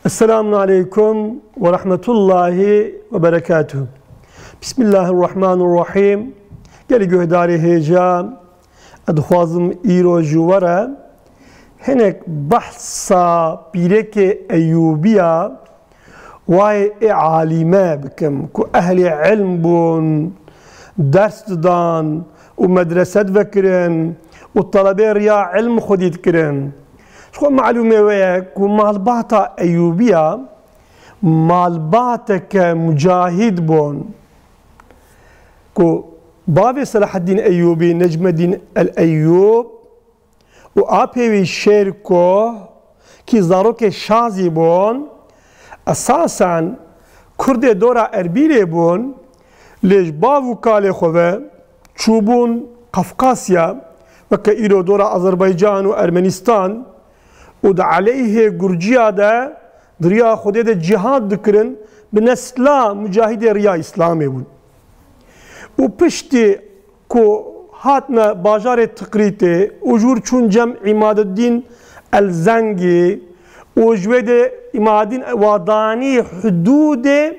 Esselamun Aleyküm ve Rahmetullahi ve Berekatuhu. Bismillahirrahmanirrahim. Geli göhdari heyecan. Adxwazim îro ji we hinek behsa pîrekê Eyyûbiya wayê alîme bikim ku ehlê ilm bûn, ders didan û medrese divekirin û talebê riya ilm xwedî dikirin. Ji xwe malûmê wê ye ku malbata Eyyûbiya malbateke mücahid bûn ku bavê Selahaddîn Eyyûbî Necmeddîn el-Eyyûb û apêwî Şêrkoh ki zarokê Şazî bûn esasen Kurdê dora Erbîlê bûn lê ji bav û kalê xwe ve çûbûn Qafqasya weke îro dora Azerbaycan û Ermenistan û di aleyhê Gurciya de di riya Xwedê de cihad dikirin bi nesla mücahidê riya İslamê bûn. û piştî ku hatine bajarê Tiqrîtê û jûr çûn cem İmaduddîn el-Zengî û ji wê de İmaduddîn wadanî hudûdê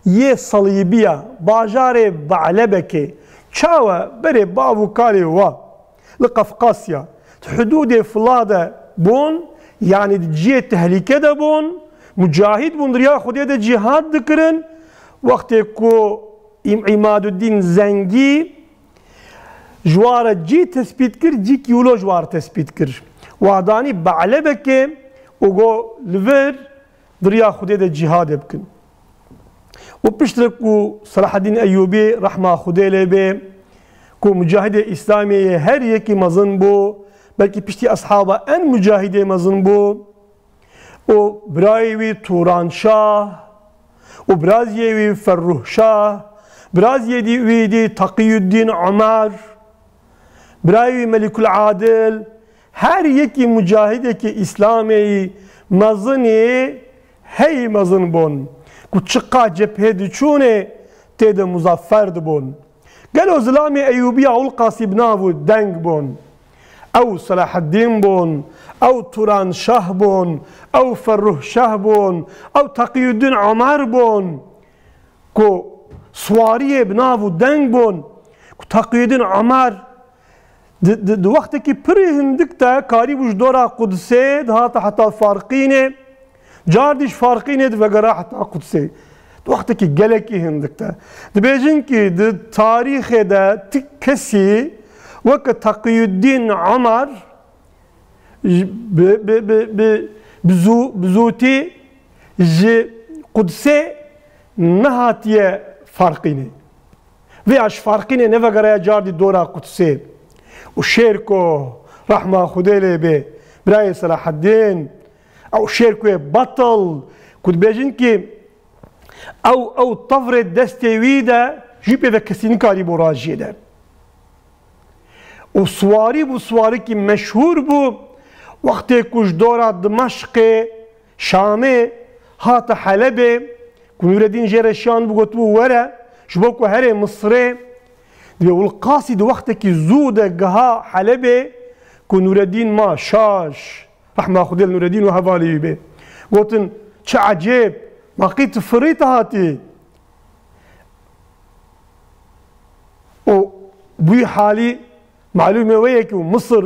yê Salîbiya bajarê Be'lebekê çawe berê bav û kalê we li Qafqasya hudûdê fila de bûn yanî di ciyê tehlîke de bûn mücahid bûn riya Xwedê de cihad dikirin wextê ku İmaduddîn Zengî ji ware cî tespît kir cî kîlo ji ware tespît kir. Wadanî Be'lebekê û got li vir di riya Xwedê de cihadê bikin. û piştre ku Selahaddîn Eyyûbî rehma Xwedê lê bê ku mücahidê İslamiyê her yekî mezin bû belkî piştî ashaba en mücahidê mezin bû û birayê wî Turanşah û biraziyê wî Ferruhşah biraziyê wî dî Taqiyüddîn Ömer birayê wî Melikul Adil her yekî mücahidekî İslamê mezinê hey mezin bûn ku çiqa cephê diçûnê tê de muzaffer dibûn. Gelo zilamê Eyyûbiya Ulqasî bi nav û deng bûn. Ew Selahaddîn bûn, ew Turanşah bûn, ew Ferruhşah bûn, ew Taqiyüddîn Ömer bûn ku swariyê bi nav û deng bûn ku Taqiyüddîn Ömer di wextekî pirî hindik de karî bû ji dora Qudsê dihata heta Farqînê car dî ji Farqînê divegera heta Qudsê di wextekî gelekî hindik de dibêjin ki di tarîxê de tik kesî weke Taqiyüddîn Ömer bi zûtî ji Qudsê nehatiye Farqînê vê ji Farqînê nevegeraya car dî dora Qudsê û Şêrkoh rehma Xwedê lê bê birayê Selahaddîn ew Şêrkohê betil ku dibêjin ki ew tevrê destê wî de jî pê kesî nikarî bo rajiyê de û swarî bû swarikî meşhûr bû wextê ku ji dora Dimeşqê Şamê hate Helebê ku Nûreddîn jê re şiyan bû gotibû were ji bo ku herê Misrê divê Ulqasî di wextekî zû de giha Helebê ku Nûreddîn ma şaş rehma Xwedê li Nûreddîn û hevalî wî bê gotin çi ecêb maqî tu firî te hatî û bûyî halî malûmê wê ye ku Misr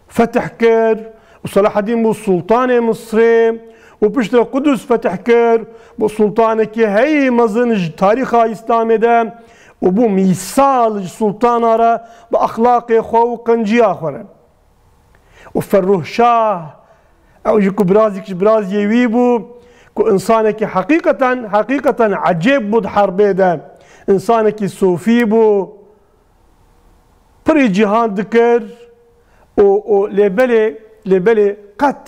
fetih kir û Selahaddîn bû Sultanê Misrê û piştre Qudüs fetih kir bû sultanekî hey mezin ji tarîxa İslamê de û bû mîsal ji sultana re bi axlaqê xwe û qinciya xwe re û Ferruhşah ew jî ku birazîk ji biraziyê wî bû ku insanekî heqîqeten ecêb bû di herbê de insanekî sofî bû pirî cîhan dikir û lêbelê qet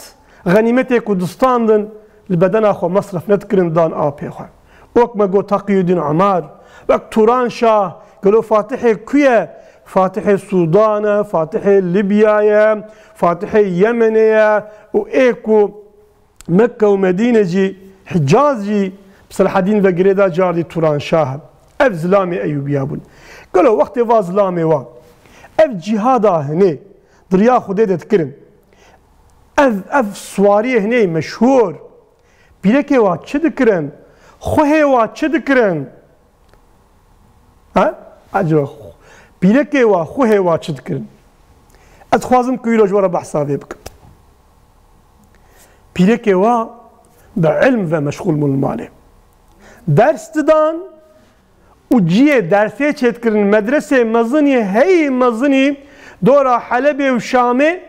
xenîmetê ku distandin li bedena xwe mesref nedikirin dan apê xwe wek me got Taqiyüddîn Ömer wek Turanşah gelo Fatihê ku ye Fatihê Sudan e Fatihê Libya ye Fatihê Yemenê ye û ê ku Mekke û Medîne jî Hicaz jî Selahaddîn vegirê da car dî Turanşah ev zilamê Eyyûbiya bûn. Gelo wextê va zilamê we ev cihada hinê di riya Xwedê de dikirin ev swariyê hinê meşhûr پیرکی وا چه دکرن خوه وا چه دکرن ها عجب پیرکی وا خوه وا چه دکرن از خوازم کویلو جوار بحثابی بکم پیرکی وا به علم و مشغول ماله درس دادن و جیه درسه چت کردن مدرسه مزنی هی مزنی دورا حلب و شامه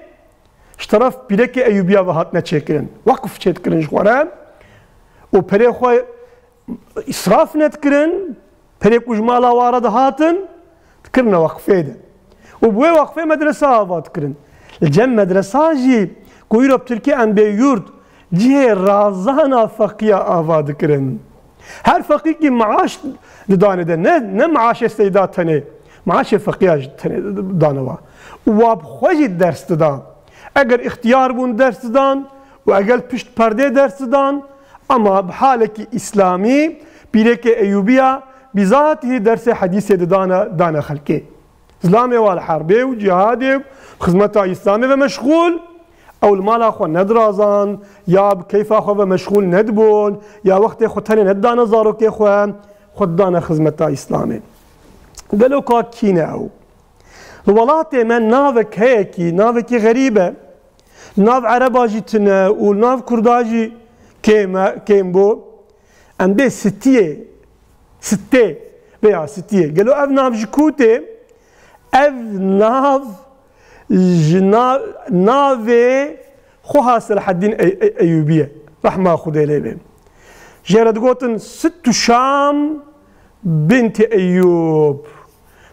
اشتراف پیرکی ایوبیا و هات نچکرن وقف چت کردن جوارم و پره خواه اسراف نتکرن پره کجمالا وارد هاتن تکرن وقفه ده و بوی وقفه مدرسه آباد کرن الجم مدرسه جی کویرو بترکی ان بیورد جه رازانا فقیه آباد کرن هر فقیه کی معاش دانه ده نه معاش استعداد تنه معاش فقیه تنه دانوا و اب خوشی درس دادن اگر اختیار بون درس دادن و اگر پشت پرده درس دادن اما بحالك اسلامي بيرك ايوبيا بذاته درس حديث دانا خلقي اسلامي والحربي وجهادي خدمته اسلامي ومشغول او المال اخو ندرازان يا كيف اخو مشغول ندبون يا وقت اخو تاني ندانا زارو كي اخو خدانا خدمته اسلامي قالوا كاكينا او الولاتي من نافك هيكي نافكي غريبه ناف عرباجي تنا وناف كرداجي كيم بو ام بي ستة بيا ستية قالوا اف ناف جكوتي اف ناف نافي خوها صلاح الدين ايوبيه رحمه خدي لي جرد قوتن ست شام بنت ايوب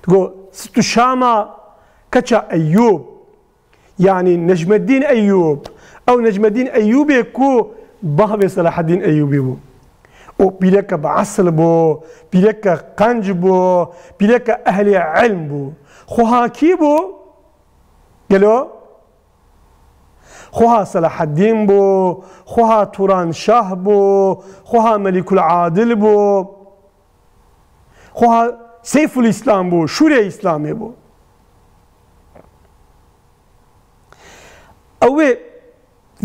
تقول ست شامة كتشا ايوب يعني نجم الدين ايوب او نجم الدين ايوبي كو بابي صلاح الدين ايوبي بو او بيلك بعسل بو بيلك قنج بو بيلك اهل علم بو خوها كي بو قالوا خوها صلاح الدين بو خوها توران شاه بو خوها ملك العادل بو خوها سيف الاسلام بو شوري اسلامي بو اوه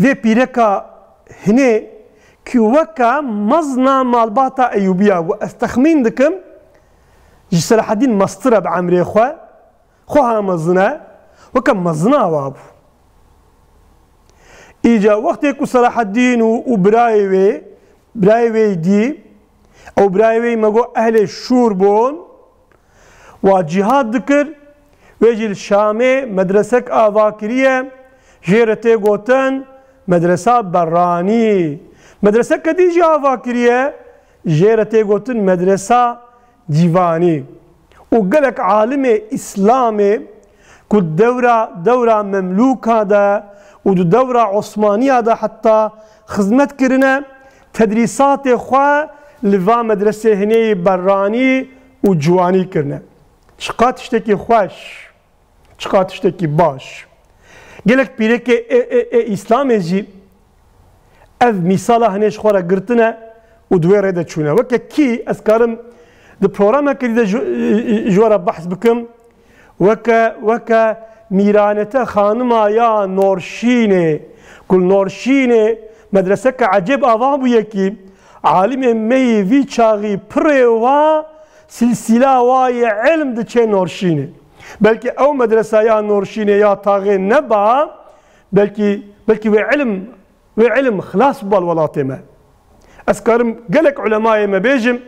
ذي بيلك هنا كيوكا مزنا مالباتا ايوبيا واستخمين دكم صلاح الدين مسطره بعمري خوها مزنا وكم مزنا وابو اجا وقت يكو صلاح الدين وبرايوي دي او برايوي مقو اهل الشور بون وجهاد ذكر ويجي الشامي مدرسك اذاكريه جيرتي قوتن مدرسة براني مدرسة كديجي آفاكرية جيرتي قوتن مدرسة ديواني وقالك عالم إسلامي كل دورة مملوكة دا ودو دورة عثمانية دا حتى خدمت كرنا تدريسات خوا لفا مدرسة هني براني وجواني كرنا شقات اشتكي خوش شقات اشتكي باش قالك بيرك اسلامي جي اف مثال هنيش خورا قرتنا ودوير هيدا تشونا وكا كي اسكارم دو بروغرام كريدا جوارا بحث بكم وكا ميرانتا خانما يا نورشيني كل نورشيني مدرسة عجب اضابو يكي عالم مي في شاغي بريوا سلسلة واي علم دچه نورشيني بلكي او مدرسه يا نورشيني يا طاغي نبا بلكي وعلم خلاص بالولاطمه اسكرم قالك علماء ما بيجم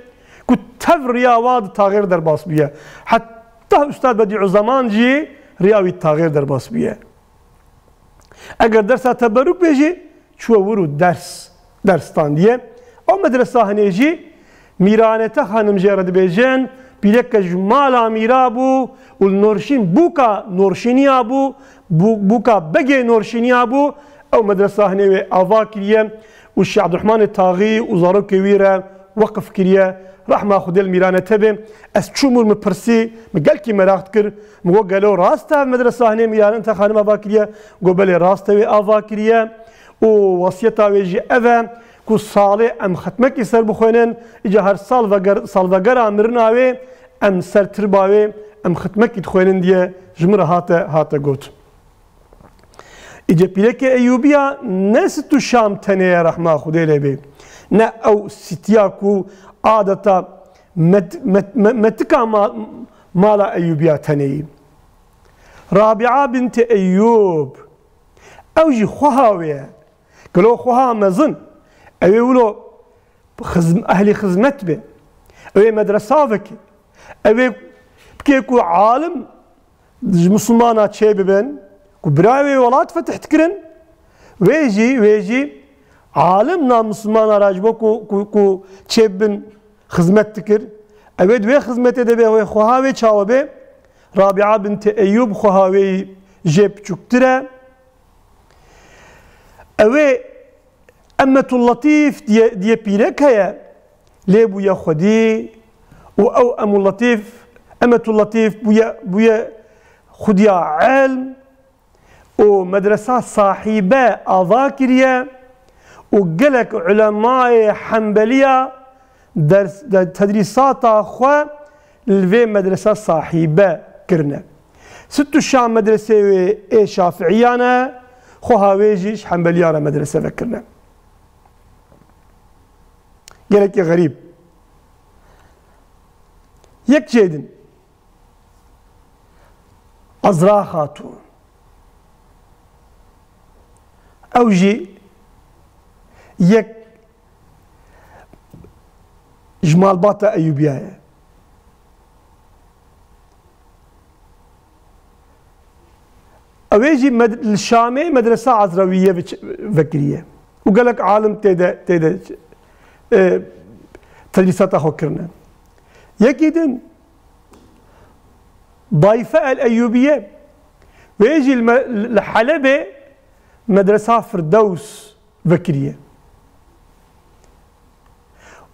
كنت تفر يا واد تغيير درباس بيه حتى استاذ بديع زمان جي رياوي تغيير درباس بيه اگر درس تبرك بيجي شو ورو درس تانديه او مدرسه هنيجي ميرانته خانم جرد بيجن بيلك جمال ميرابو والنورشين بوكا نورشينيا بوكا بقي نورشينيا او مدرسه هني افاكريه والشيخ عبد الرحمن الطاغي وزارو كبيره وقف كريه رحمه خد الميرانه تبي اسشومر مبرسي مقالكي مراختكر مو قالوا راستا مدرسه هني ميرانه انت خانم افاكريه قبل راستا افاكريه ووصيتها ويجي اذا كو صالح ام ختمك يسر بخوينن اجا هر صال امرناوي ام سر ترباوي ام ختمك يدخوينن دي جمره هاتا قوت اجا بيلك ايوبيا نستو شام تنيا رحمه خدي لبي نه او ستیاکو عادتا متكا مالا أيوبيا تني. رابعة بنت أيوب أوجي خواوية قالوا خوها مزن أوي ولو أهلي خزمت به أوي مدرسة فك أوي بكيكو عالم مسلمانات شيء ببن كبراوي ولات فتحت كرن ويجي عالمنا مسلمان راجبو كو شيء بن خزمت تكر أبد وي خزمت دبي هو خوهاوي تشاوبي. رابعة بنت أيوب خوهاوي جيب تشكترة أوي أمة اللطيف دي بيرك هي ليبو يا خدي أو أم اللطيف أمة اللطيف بويا خديا علم ومدرسة صاحبة أذاكرية وقلك علماء حنبلية درس تدريسات أخوة لفي مدرسة صاحبة كرنا. ستو الشام مدرسة شافعيانة خوها ويجيش حنبليانة مدرسة ذكرنا. قالك يا غريب يك جيدن عزراء خاتون أوجي يك جمال باتا أيوبيايا أويجي الشامي مدرسة عزراوية فكرية وقال لك عالم تيدا تدريسات أخو كرنا يكيدن ضيفة الأيوبية ويجي الحلبة مدرسة فردوس فكرية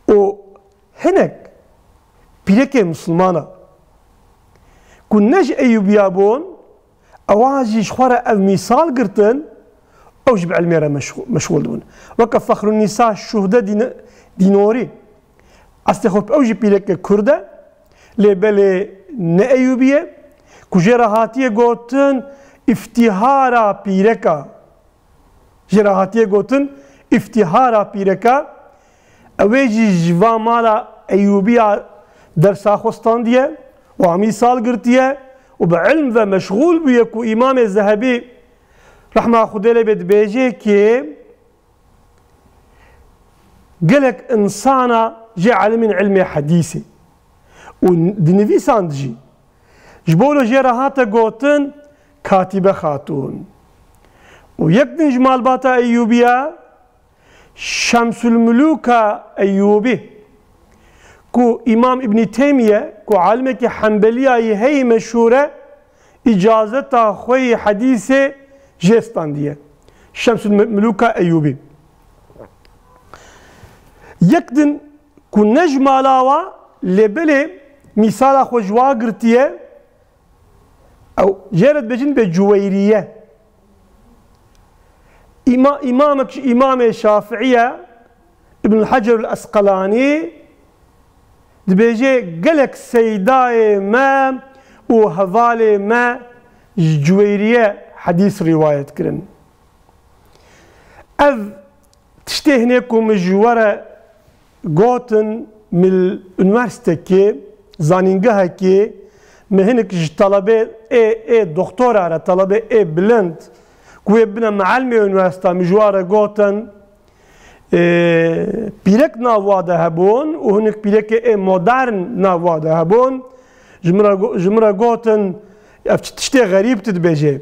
وهناك بيلكي مسلمانة كناش أيوبيا بون أواجي شخورة أو مثال قرتن أو جب علميرة مشغول دون وكف فخر النساء الشهداء دينوري أستخوف أوجي بيلكي كردة لبالي نأيوبية كجرا هاتيه قوتن افتهارا بيركا جرا هاتيه قوتن افتهارا بيركا اويجي جوا مالا ايوبيا درسا خوستان ديه وعمي سال قرتيه وبعلم ومشغول بيكو امام الذهبي رحمه خديله بيد بيجي كي قالك انسانا جي علم علمي حديثي ودنفي ساندجي جبولو جيرا هاتا قوتن كاتبة خاتون ويكدن جمال باتا أيوبيا شمس الملوك أيوبي كو إمام ابن تيمية كو عالمك حنبلية هي مشهورة إجازة خوي حديثة جيستان دي شمس الملوك أيوبي يكدن كو نجمالاوا لبلي مثال خو جوا قرتيه او جرد بجن بجويريه امام الشافعيه ابن الحجر الاسقلاني دبيجي قالك سيداي ما وهذالي ما جويريه حديث روايه كرن اذ تشتهنكم جوره قوتن من الانوارستكي زانينجها كي مهنك طلبه دكتورة طلبه بلند كوي بنا معلمي انوارستا مجوارة قوتن بيرك ناواده هبون وهنك بيرك مودرن ناواده هبون جمرة قوتن تشتي غريب تتبجي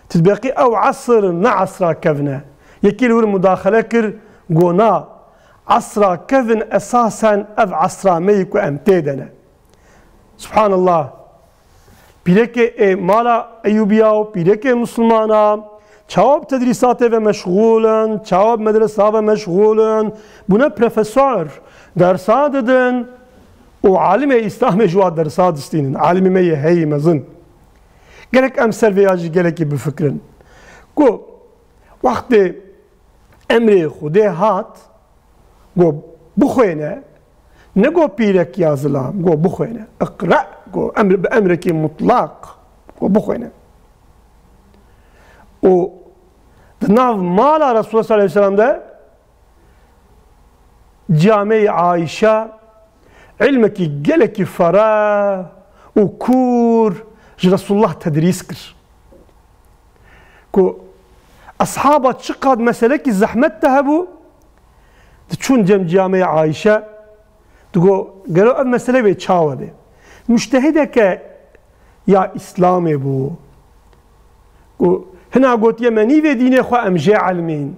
تتبقي او عصر نعصر كفنا يكي لور مداخلة كر قونا عصر كفن اساسا اف عصر ميكو امتيدنا سبحان الله بيركي مالا ايوبياو بيركي مسلمانا çavab tedrisatı ve meşgulün, çavab medresa ve meşgulün, buna profesör dersa dedin, o alime İslam'e juad dersa distinin, alime meye hey mezin. Gerek emsel veyacı gerek bir fikrin. Go, vakti emri xude hat, go bukhene, ne go pirek yazılam, go bukhene, ikra, go emreki mutlak, go bukhene. O Nav mala Resulullah sallallahu aleyhi ve sellem'de جامعة عائشة علمك جلك فرا وكور رسول الله تدريس كر كو أصحابه تشقد مسلك الزحمة تهبو تشون جامعة عائشة تقول قالوا المسألة بيتشاوبه مجتهدك يا إسلامي بو هنا قلت يمني في ديني خو أمجي علمين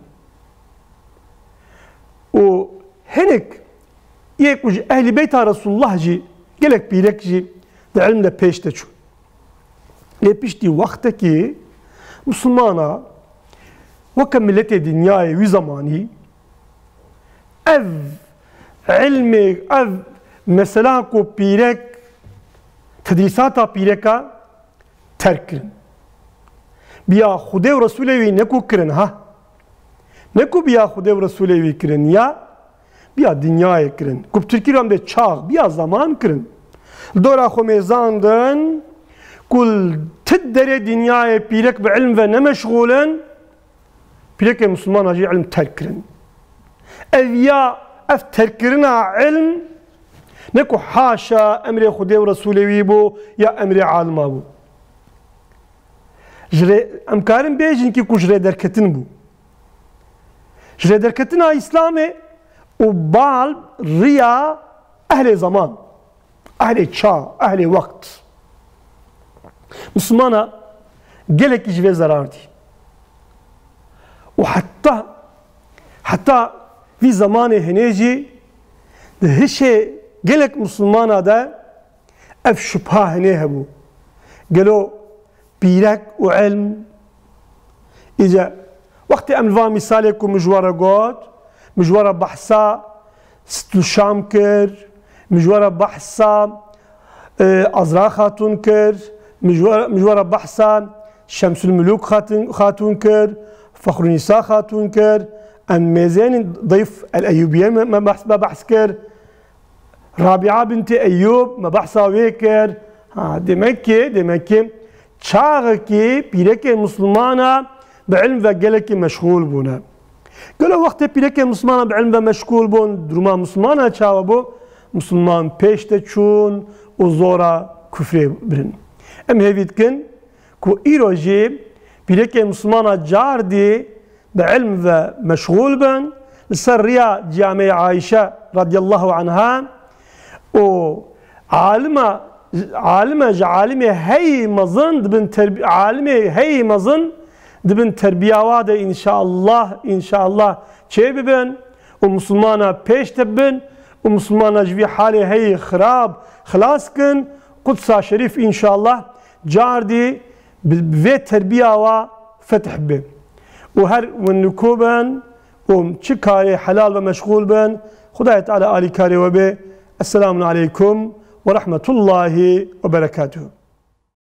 وهنك يكوج أهل بيت رسول الله جي قالك بيرك جي ده علم ده بيش تشو ليه بيشتي وقتك مسلمانا وكملت دنياي وزماني أف علمي أف مثلا كو بيرك تدريساتا بيركا تركن بيا خدي ورسوله نكو كرن ها نكو بيا خدي ورسوله كرن يا بيا دنيا كرن كوب تركي رام ده چاغ بيا زمان كرن دورا خو ميزاندن كل تدري دنيا بيرك بعلم ونمشغولن بيرك مسلمان اجي علم تركن أذيا أفتركرنا علم نكو حاشا أمر خدي ورسوله ويبو يا أمر عالم أبو جري أمكارن بيجن كي كجري دركتن بو جري دركتنا إسلامي وبال ريا أهل زمان أهل شا أهل وقت مسلمانا قالك يجي زرار دي وحتى في زمان هنيجي ده هشي قالك مسلمانا ده اف شبهه هنيه هبو قالوا بيرك وعلم اجا وقت املفا مثالكم مجوره قوت مجوره بحثا ستو شام كر مجوره بحثا ازرا خاتون كر مجوره بحثا شمس الملوك خاتون كر فخر النساء خاتون كر ام ميزان ضيف الايوبيه ما بحث كر رابعه بنت ايوب ما بحثا ويكر دمكي چاغكي بيرك مسلمانا بعلم وقالك مشغول بونا قالوا وقت بيرك مسلمانا بعلم ومشغول بون درما مسلمانا چاوبو مسلمان پیشته چون وزورا كفر برن ام هيفيدكن كو ايروجي بيرك مسلمانا جاردي بعلم ومشغول بن لسريا جامعة عائشة رضي الله عنها وعالمة هي مظن دبن تربية عالمة هي مظن دبن تربية واده إن شاء الله شيء ببن ومسلمانا پیش تبن ومسلمانا جوي حالي هي خراب خلاص كن قدسا شريف إن شاء الله جاردي بفي تربية وفتح به وهر ونكوبن ومشكاري حلال ومشغول بن خداية تعالى آلي كاري وبه السلام عليكم ورحمة الله وبركاته.